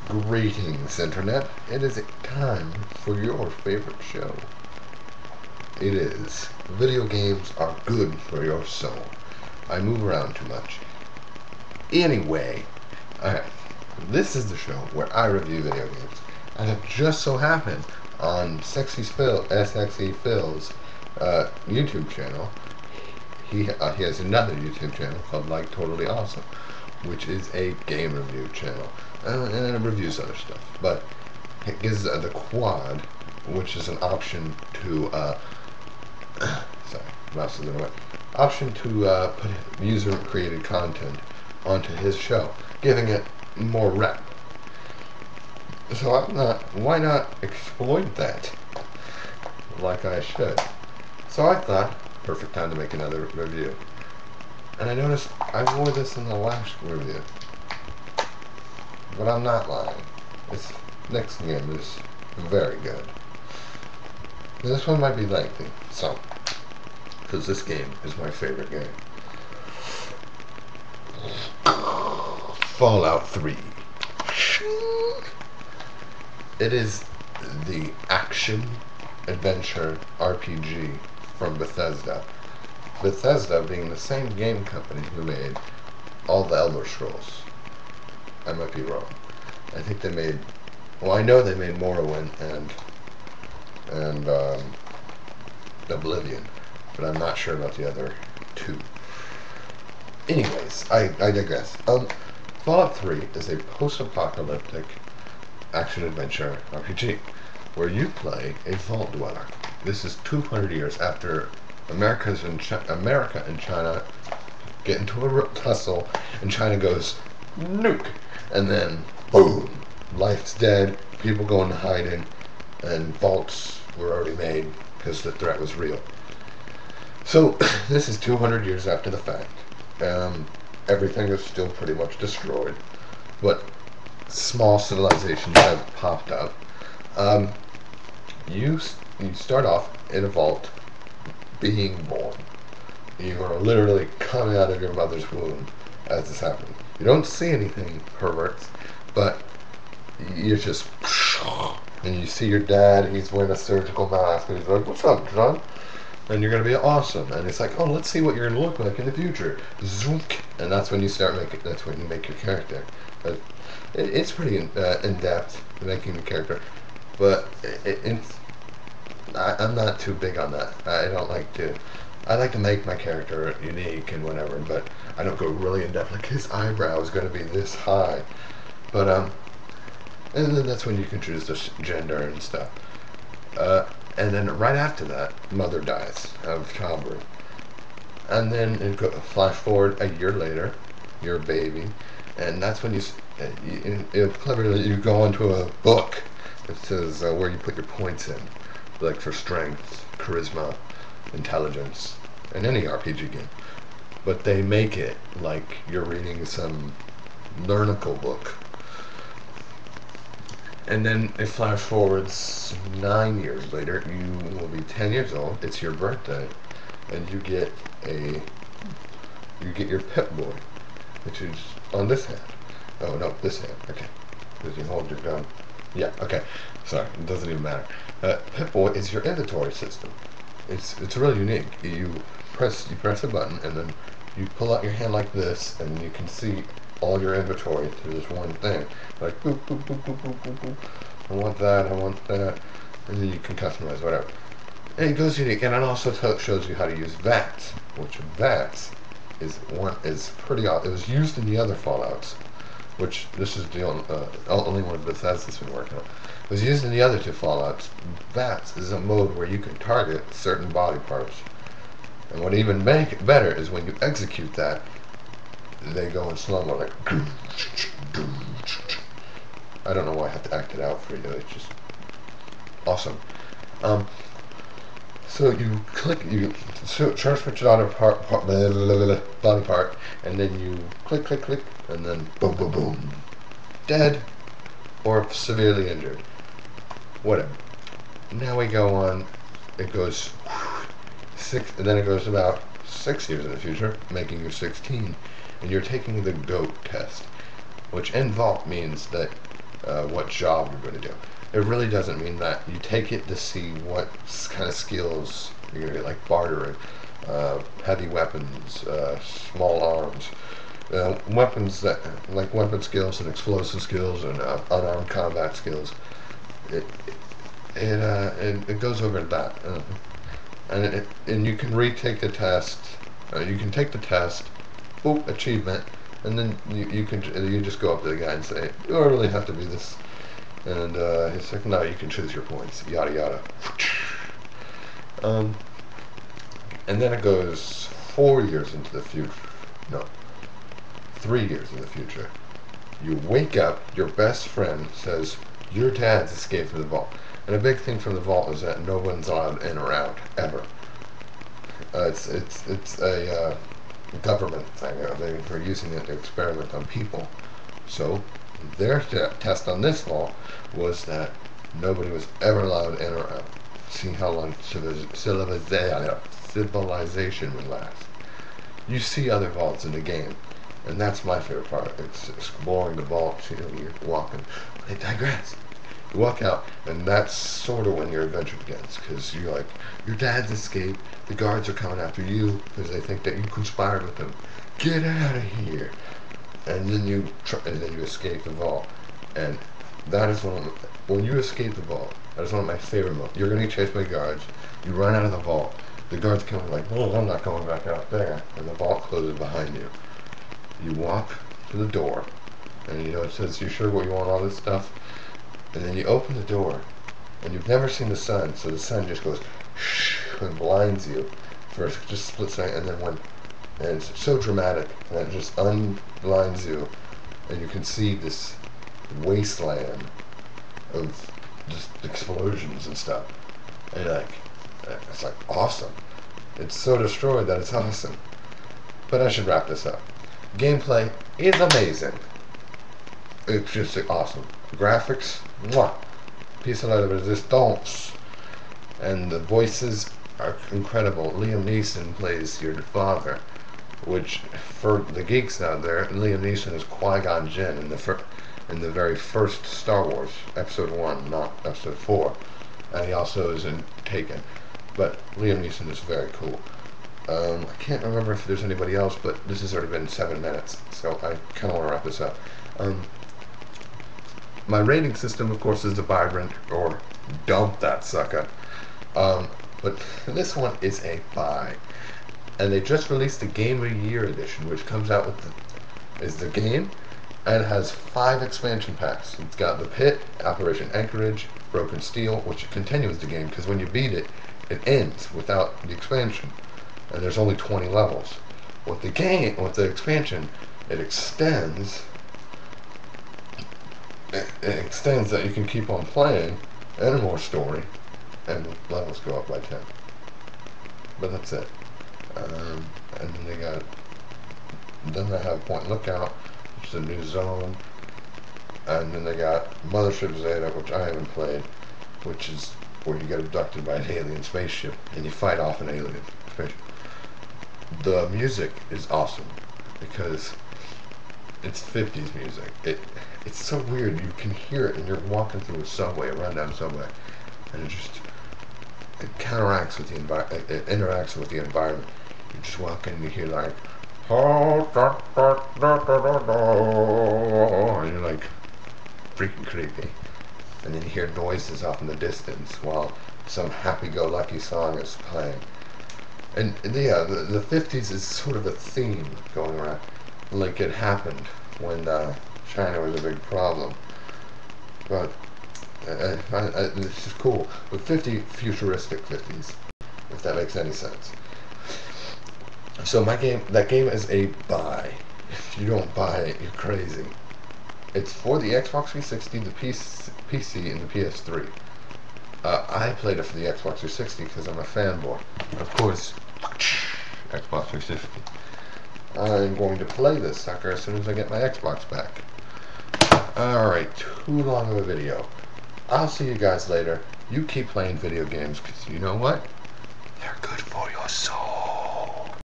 Greetings, Internet. It is time for your favorite show. It is Video Games Are Good for Your Soul. I move around too much. Anyway, this is the show where I review video games. And it just so happened on Sxephils' YouTube channel, he has another YouTube channel called Like Totally Awesome, which is a game review channel. And it reviews other stuff, but it gives the quad, which is an option to sorry, mouse is in the way, option to put user created content onto his show, giving it more rep. So why not exploit that like I should? So I thought, perfect time to make another review. And I noticed I wore this in the last review. But I'm not lying. This next game is very good. This one might be lengthy, because this game is my favorite game. Fallout 3. It is the action-adventure RPG from Bethesda. Bethesda being the same game company who made all the Elder Scrolls. I might be wrong. I think they made, well, I know they made Morrowind and Oblivion, but I'm not sure about the other two. Anyways, I digress. Fallout 3 is a post-apocalyptic action-adventure RPG where you play a vault dweller. This is 200 years after America and China get into a tussle, and China goes nuke, and then boom, life's dead, people go into hiding, and vaults were already made because the threat was real. So this is 200 years after the fact. Everything is still pretty much destroyed, but small civilizations have popped up. You start off in a vault, being born. You are literally coming out of your mother's womb as this happens. You don't see anything perverts, but you just, and you see your dad, he's wearing a surgical mask, and he's like, "What's up, John?" And you're going to be awesome. And it's like, "Oh, let's see what you're going to look like in the future." Zook. And that's when you start making, that's when you make your character. But it's pretty in-depth, making the character. But I'm not too big on that. I like to make my character unique and whatever, but I don't go really in depth. Like his eyebrow is going to be this high, but and then that's when you can choose the gender and stuff. And then right after that, mother dies of childbirth, and then flash forward a year later, you're a baby, and that's when cleverly you go into a book that says where you put your points in, like for strength, charisma, intelligence, in any RPG game. But they make it like you're reading some learnical book. And then it flash forwards 9 years later, you will be 10 years old, it's your birthday, and you get your Pip-Boy, which is on this hand. Oh no, this hand, okay. Because you hold your gun. Yeah, okay. Sorry, it doesn't even matter. Pip-Boy is your inventory system. It's really unique. You press a button, and then you pull out your hand like this, and you can see all your inventory through this one thing. Like boop boop boop boop boop boop boop. I want that, and then you can customize whatever. And it goes unique, and it also shows you how to use VATS, which VATS is pretty odd. It was used in the other Fallouts, which this is the only one Bethesda's been working on. It was used in the other two Fallouts. VATS is a mode where you can target certain body parts. And what even make it better is when you execute that, they go in slow-mo, like, I don't know why I have to act it out for you, it's just awesome. So you click, you switch it on a body part, and then you click, click, click, and then boom, boom, boom, dead, or severely injured, whatever. Now we go on, it goes and then it goes about 6 years in the future, making you 16, and you're taking the GOAT test, which in Vault means that what job you're going to do. It really doesn't mean that. You take it to see what kind of skills you're going to get, like bartering, heavy weapons, small arms, weapons that, like weapon skills and explosive skills and unarmed combat skills. It goes over that, and you can retake the test. You can take the test, boop, achievement, and then you just go up to the guy and say, "Do I really have to do this?" And he's like, "No, you can choose your points." Yada yada. And then it goes 4 years into the future. No, 3 years in the future. You wake up. Your best friend says your dad's escaped from the vault. And a big thing from the vault is that no one's allowed in or out ever. It's a government thing. They're using it to experiment on people. So their test on this vault was that nobody was ever allowed in or out. See how long civilization would last. You see other vaults in the game, and that's my favorite part. It's exploring the vault. You know, you're walking. I digress. You walk out, and that's sort of when your adventure begins, because you're like, your dad's escaped, the guards are coming after you, because they think that you conspired with them. Get out of here! And then you escape the vault, and that is when you escape the vault, that is one of my favorite moments. You're going to get chased by guards, you run out of the vault, the guards come like, "Oh, I'm not going back out there," and the vault closes behind you. You walk to the door, and you know it says, "You sure what you want all this stuff?" And then you open the door, and you've never seen the sun, so the sun just goes shh and blinds you for just a split second, and then and it's so dramatic, and it just unblinds you, and you can see this wasteland of just explosions and stuff, and it's like awesome. It's so destroyed that it's awesome. But I should wrap this up. Gameplay is amazing. It's just awesome. Graphics, mwah, piece of la resistance, and the voices are incredible. Liam Neeson plays your father, which for the geeks out there, Liam Neeson is Qui-Gon Jinn in the very first Star Wars, Episode 1, not Episode 4, and he also is in Taken. But Liam Neeson is very cool. I can't remember if there's anybody else, but this has already been 7 minutes, so I kind of want to wrap this up. My rating system, of course, is the Vibrant, or dump that sucker. But this one is a buy. And they just released the Game of the Year edition, which comes out with the game, and it has 5 expansion packs. It's got the Pit, Operation Anchorage, Broken Steel, which continues the game, because when you beat it, it ends without the expansion. And there's only 20 levels. With the expansion, it extends that you can keep on playing, and more story, and the levels go up by 10. But that's it. And then they have Point Lookout, which is a new zone, and then they got Mothership Zeta, which I haven't played, which is where you get abducted by an alien spaceship, and you fight off an alien spaceship. The music is awesome, because it's 50s music. It's so weird. You can hear it, and you're walking through a rundown subway, and it counteracts with the environment. It interacts with the environment. You just walk in, and you hear like, and you're like, freaking creepy. And then you hear noises off in the distance while some happy-go-lucky song is playing. And yeah, the 50s is sort of a theme going around. Like it happened when China was a big problem. But this is cool. But futuristic 50s, if that makes any sense. So that game is a buy. If you don't buy it, you're crazy. It's for the Xbox 360, the PC, and the PS3. I played it for the Xbox 360 because I'm a fanboy. Of course, Xbox 360. I'm going to play this sucker as soon as I get my Xbox back. Alright, too long of a video. I'll see you guys later. You keep playing video games because you know what? They're good for your soul.